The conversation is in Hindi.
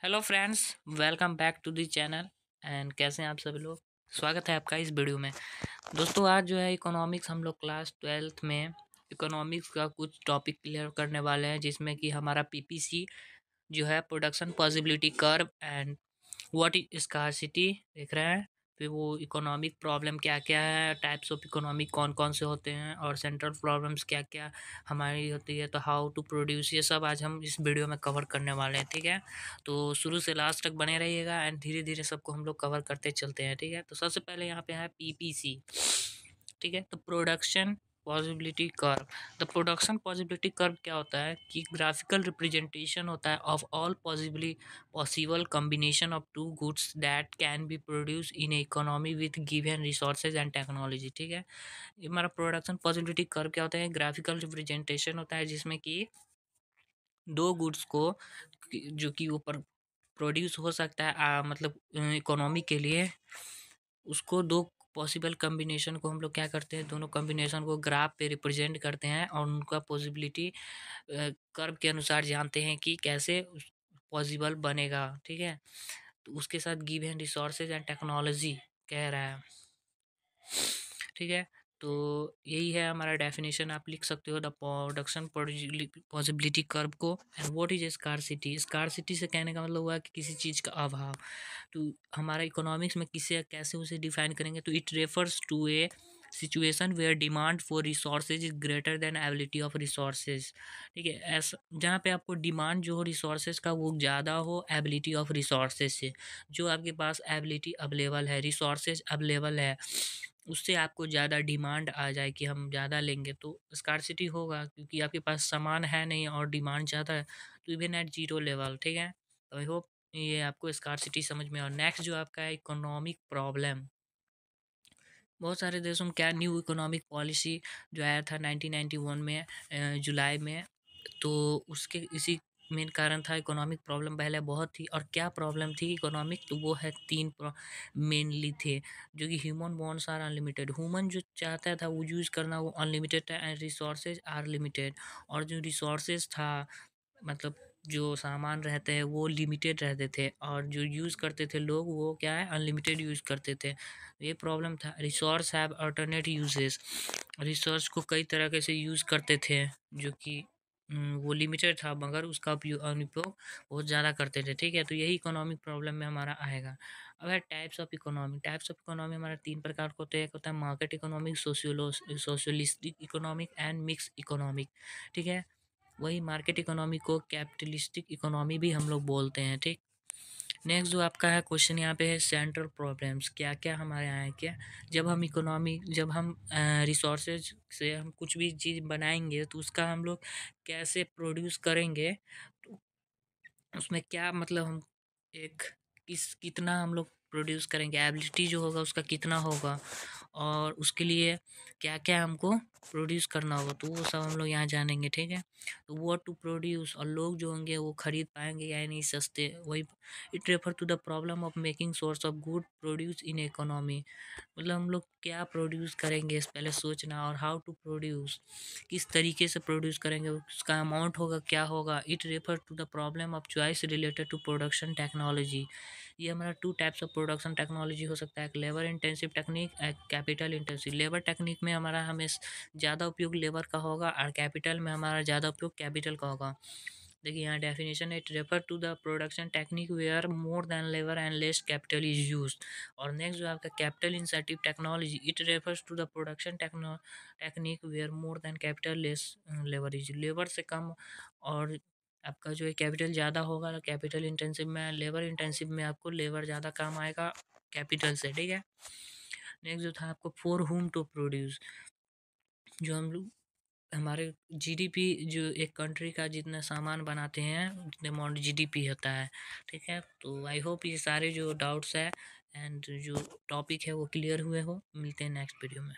Hello friends, welcome back to the channel. And कैसे हैं आप सभी लोग। स्वागत है आपका इस वीडियो में। दोस्तों, आज जो है इकोनॉमिक्स हम लोग क्लास 12th में इकोनॉमिक्स का कुछ टॉपिक क्लियर करने वाले हैं, जिसमें कि हमारा पीपीसी जो है production possibility curve and what is scarcity देख रहे हैं। फिर वो इकोनॉमिक प्रॉब्लम क्या क्या है, टाइप्स ऑफ इकोनॉमिक कौन कौन से होते हैं, और सेंट्रल प्रॉब्लम्स क्या क्या हमारी होती है, तो हाउ टू प्रोड्यूस, ये सब आज हम इस वीडियो में कवर करने वाले हैं। ठीक है, तो शुरू से लास्ट तक बने रहिएगा एंड धीरे धीरे सबको हम लोग कवर करते चलते हैं। ठीक है, तो सबसे पहले यहाँ पे है पीपीसी। ठीक है, तो production possibility curve. The production possibility curve क्या होता है कि ग्राफिकल रिप्रेजेंटेशन होता है of all possible combination of two goods that can be produce in economy with given resources and technology. ठीक है, ये हमारा प्रोडक्शन पॉसिबिलिटी कर्व क्या होता है, ग्राफिकल रिप्रेजेंटेशन होता है जिसमें कि दो गुड्स को जो कि ऊपर प्रोड्यूस हो सकता है मतलब इकोनॉमी के लिए, उसको दो पॉसिबल कॉम्बिनेशन को हम लोग क्या करते हैं, दोनों कॉम्बिनेशन को ग्राफ पे रिप्रेजेंट करते हैं और उनका पॉसिबिलिटी कर्व के अनुसार जानते हैं कि कैसे पॉसिबल बनेगा। ठीक है, तो उसके साथ गिवन रिसोर्सेज एंड टेक्नोलॉजी कह रहा है। ठीक है, तो यही है हमारा डेफिनेशन, आप लिख सकते हो द प्रोडक्शन पॉसिबिलिटी कर्व को। And what is scarcity. Scarcity से कहने का मतलब हुआ कि किसी चीज़ का अभाव। तो हमारा इकोनॉमिक्स में किसे कैसे उसे डिफाइन करेंगे, तो it refers to a situation where demand for resources is greater than ability of resources. ठीक है, ऐसा जहाँ पे आपको डिमांड जो हो रिसोर्सेज का वो ज़्यादा हो एबिलिटी ऑफ रिसोर्सेज से। जो आपके पास एबिलिटी अवेलेबल है, रिसोर्सेज अवेलेबल है, उससे आपको ज़्यादा डिमांड आ जाए कि हम ज़्यादा लेंगे, तो स्कार्सिटी होगा, क्योंकि आपके पास सामान है नहीं और डिमांड ज़्यादा है, तो इवन एट जीरो लेवल। ठीक है, तो आई होप ये आपको स्कार्सिटी समझ में। और नेक्स्ट जो आपका है इकोनॉमिक प्रॉब्लम। बहुत सारे देशों में क्या न्यू इकोनॉमिक पॉलिसी जो आया था 1991 में जुलाई में, तो उसके इसी मेन कारण था इकोनॉमिक प्रॉब्लम पहले बहुत थी। और क्या प्रॉब्लम थी इकोनॉमिक, तो वो है तीन मेनली थे, जो कि human bonds are unlimited. Human जो चाहता था वो यूज़ करना वो अनलिमिटेड था, एंड रिसोर्सेज आर लिमिटेड। और जो रिसोर्सेज था मतलब जो सामान रहते हैं वो लिमिटेड रहते थे, और जो यूज़ करते थे लोग वो क्या है अनलिमिटेड यूज़ करते थे। ये प्रॉब्लम था। Resource have alternate uses. Resource को कई तरह से यूज़ करते थे, जो कि वो लिमिटेड था, मगर उसका अनुपयोग बहुत ज़्यादा करते थे। ठीक है, तो यही इकोनॉमिक प्रॉब्लम में हमारा आएगा। अब है types of economy. Types of economy हमारा तीन प्रकार के होते हैं। एक होता है market economic, socialistic economic and mix economic. ठीक है, वही मार्केट इकोनॉमी को कैपिटलिस्टिक इकोनॉमी भी हम लोग बोलते हैं। ठीक, नेक्स्ट जो आपका है क्वेश्चन यहाँ पे है सेंट्रल प्रॉब्लम्स क्या क्या हमारे यहाँ है क्या। जब हम रिसोर्सेज से हम कुछ भी चीज़ बनाएंगे तो उसका हम लोग कैसे प्रोड्यूस करेंगे, तो उसमें क्या मतलब हम एक कितना हम लोग प्रोड्यूस करेंगे, एबिलिटी जो होगा उसका कितना होगा, और उसके लिए क्या क्या हमको प्रोड्यूस करना होगा, तो वो सब हम लोग यहाँ जानेंगे। ठीक है, तो वो टू प्रोड्यूस, और लोग जो होंगे वो खरीद पाएंगे या नहीं सस्ते, वही। It refer to the problem of making source of good produce in economy. मतलब हम लोग क्या प्रोड्यूस करेंगे इस पहले सोचना, और हाउ टू प्रोड्यूस, किस तरीके से प्रोड्यूस करेंगे, उसका अमाउंट होगा क्या होगा। It refer to the problem of choice related to production technology. ये हमारा two types of production technology हो सकता है, एक लेबर इंटेंसिव टेक्निक, एक कैपिटल इंटेंसिव। लेबर टेक्निक में हमारा हमें ज़्यादा उपयोग लेबर का होगा, और कैपिटल में हमारा ज़्यादा उपयोग कैपिटल का होगा। देखिए यहाँ डेफिनेशन है, it refer to the production technique where more than labour and less capital is use. और नेक्स्ट जो आपका capital incentive technology, it refers to the production technique where more than capital less labour is. Labour से कम और आपका जो है कैपिटल ज़्यादा होगा कैपिटल इंटेंसिव में, लेबर इंटेंसिव में आपको लेबर ज़्यादा काम आएगा कैपिटल से। ठीक है, नेक्स्ट जो था आपको फॉर हुम टू प्रोड्यूस। जो हम लोग हमारे जीडीपी, जो एक कंट्री का जितना सामान बनाते हैं उतने अमाउंट जीडीपी होता है। ठीक है, तो आई होप ये सारे जो डाउट्स है एंड जो टॉपिक है वो क्लियर हुए हो। मिलते हैं नेक्स्ट वीडियो में।